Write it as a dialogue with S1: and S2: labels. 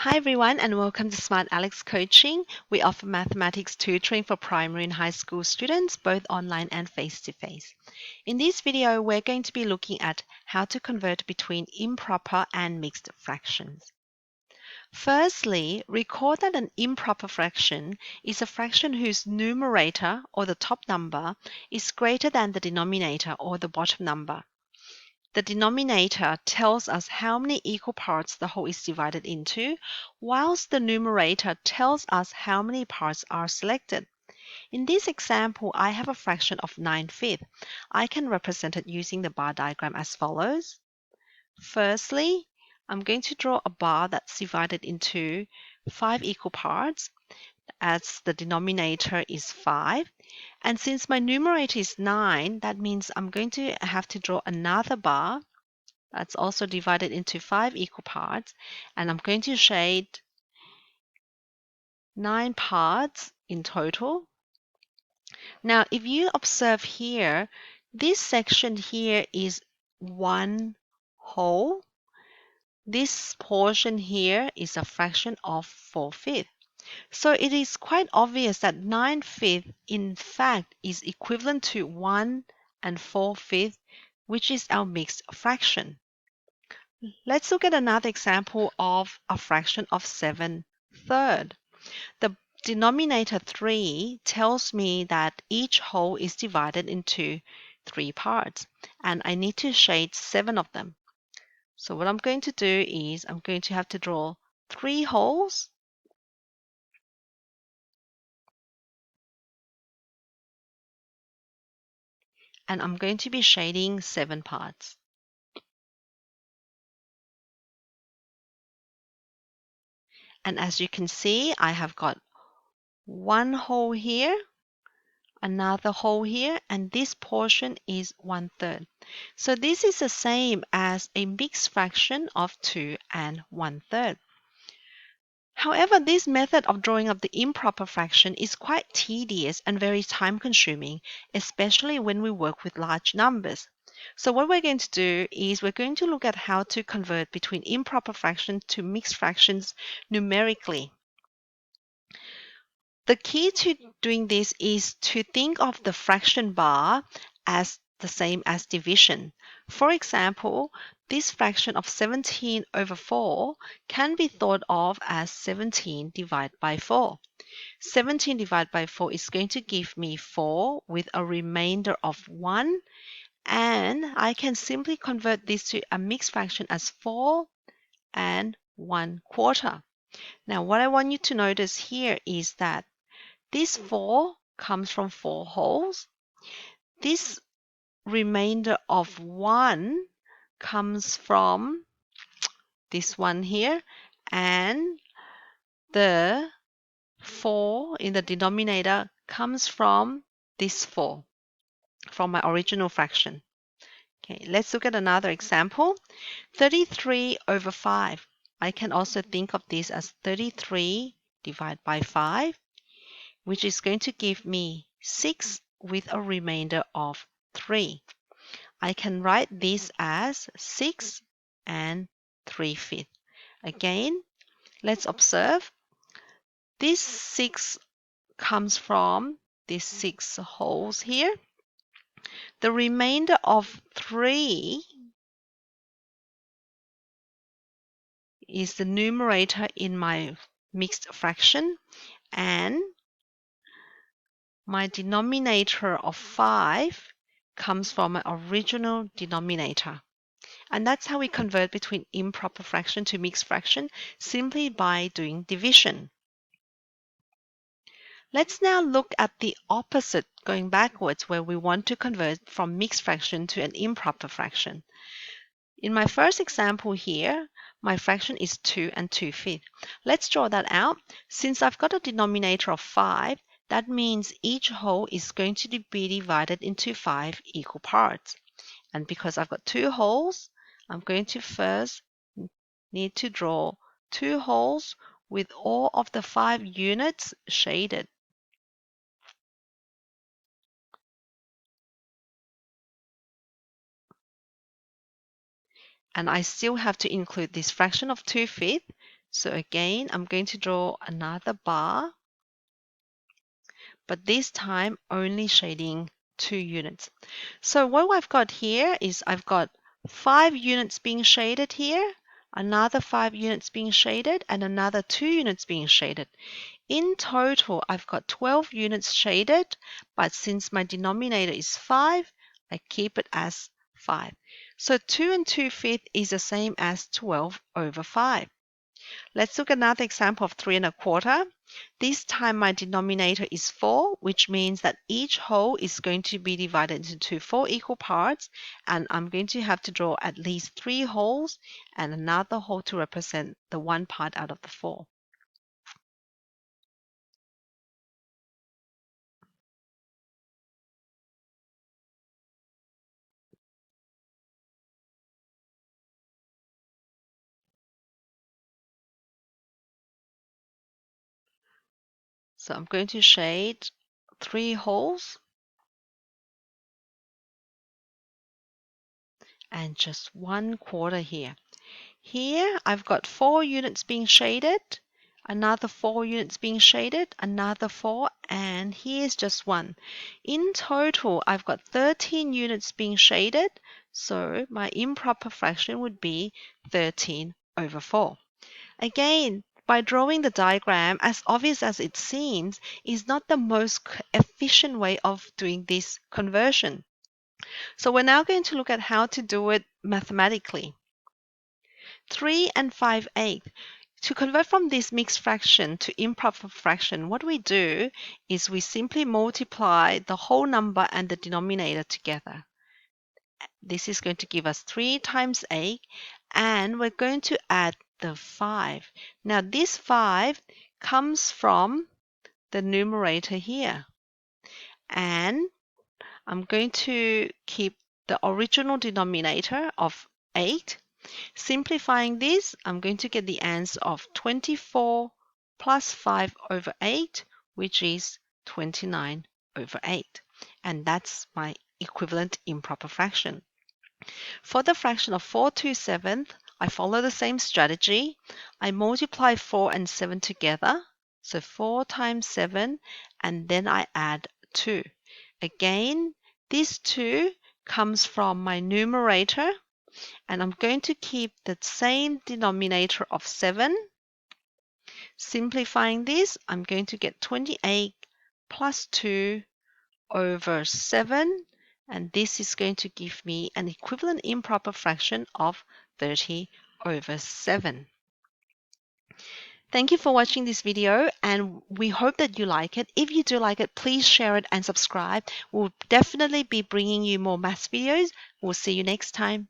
S1: Hi everyone and welcome to Smart Alex Coaching. We offer mathematics tutoring for primary and high school students, both online and face-to-face. In this video, we're going to be looking at how to convert between improper and mixed fractions. Firstly, recall that an improper fraction is a fraction whose numerator, or the top number, is greater than the denominator, or the bottom number. The denominator tells us how many equal parts the whole is divided into, whilst the numerator tells us how many parts are selected. In this example, I have a fraction of 9/5. I can represent it using the bar diagram as follows. Firstly, I'm going to draw a bar that's divided into 5 equal parts, as the denominator is 5. And since my numerator is 9, that means I'm going to have to draw another bar that's also divided into 5 equal parts, and I'm going to shade 9 parts in total. Now, if you observe here, this section here is one whole. This portion here is a fraction of 4/5. So it is quite obvious that 9/5 in fact is equivalent to 1 and 4/5, which is our mixed fraction. Let's look at another example of a fraction of 7/3. The denominator 3 tells me that each whole is divided into 3 parts, and I need to shade 7 of them. So what I'm going to do is I'm going to have to draw 3 wholes, and I'm going to be shading 7 parts. And as you can see, I have got one whole here, another whole here, and this portion is 1/3. So this is the same as a mixed fraction of 2 and 1/3. However, this method of drawing up the improper fraction is quite tedious and very time consuming, especially when we work with large numbers. So what we're going to do is we're going to look at how to convert between improper fractions to mixed fractions numerically. The key to doing this is to think of the fraction bar as the same as division. For example, this fraction of 17/4 can be thought of as 17 divided by 4. 17 divided by 4 is going to give me 4 with a remainder of 1, and I can simply convert this to a mixed fraction as 4 and 1/4. Now, what I want you to notice here is that this 4 comes from 4 wholes. This remainder of 1 comes from this one here. And the 4 in the denominator comes from this 4, from my original fraction. Okay, let's look at another example. 33/5. I can also think of this as 33 divided by 5, which is going to give me 6 with a remainder of 3. I can write this as 6 and 3/5. Again, let's observe. This 6 comes from these 6 wholes here. The remainder of 3 is the numerator in my mixed fraction, and my denominator of 5 comes from my original denominator. And that's how we convert between improper fraction to mixed fraction, simply by doing division. Let's now look at the opposite, going backwards, where we want to convert from mixed fraction to an improper fraction. In my first example here, my fraction is 2 and 2/5. Let's draw that out. Since I've got a denominator of 5, that means each whole is going to be divided into 5 equal parts. And because I've got 2 wholes, I'm going to first need to draw 2 wholes with all of the 5 units shaded. And I still have to include this fraction of 2/5. So again, I'm going to draw another bar, but this time only shading 2 units. So what I've got here is I've got 5 units being shaded here, another 5 units being shaded, and another 2 units being shaded. In total, I've got 12 units shaded, but since my denominator is 5, I keep it as 5. So 2 and 2/5 is the same as 12 over 5. Let's look at another example of 3 1/4. This time my denominator is 4, which means that each whole is going to be divided into 4 equal parts, and I'm going to have to draw at least 3 wholes and another whole to represent the one part out of the 4. So I'm going to shade 3 wholes and just 1/4 here. Here I've got 4 units being shaded, another 4 units being shaded, another 4, and here's just 1. In total, I've got 13 units being shaded, so my improper fraction would be 13 over 4. Again, by drawing the diagram, as obvious as it seems, is not the most efficient way of doing this conversion. So we're now going to look at how to do it mathematically. 3 and 5/8. To convert from this mixed fraction to improper fraction, what we do is we simply multiply the whole number and the denominator together. This is going to give us 3 times 8, and we're going to add the 5. Now this 5 comes from the numerator here, and I'm going to keep the original denominator of 8. Simplifying this, I'm going to get the answer of 24 plus 5 over 8, which is 29 over 8. And that's my equivalent improper fraction. For the fraction of 4/7, I follow the same strategy. I multiply 4 and 7 together, so 4 times 7, and then I add 2. Again, this 2 comes from my numerator, and I'm going to keep the same denominator of 7. Simplifying this, I'm going to get 28 plus 2 over 7, and this is going to give me an equivalent improper fraction of 30 over 7. Thank you for watching this video, and we hope that you like it. If you do like it, please share it and subscribe. We'll definitely be bringing you more maths videos. We'll see you next time.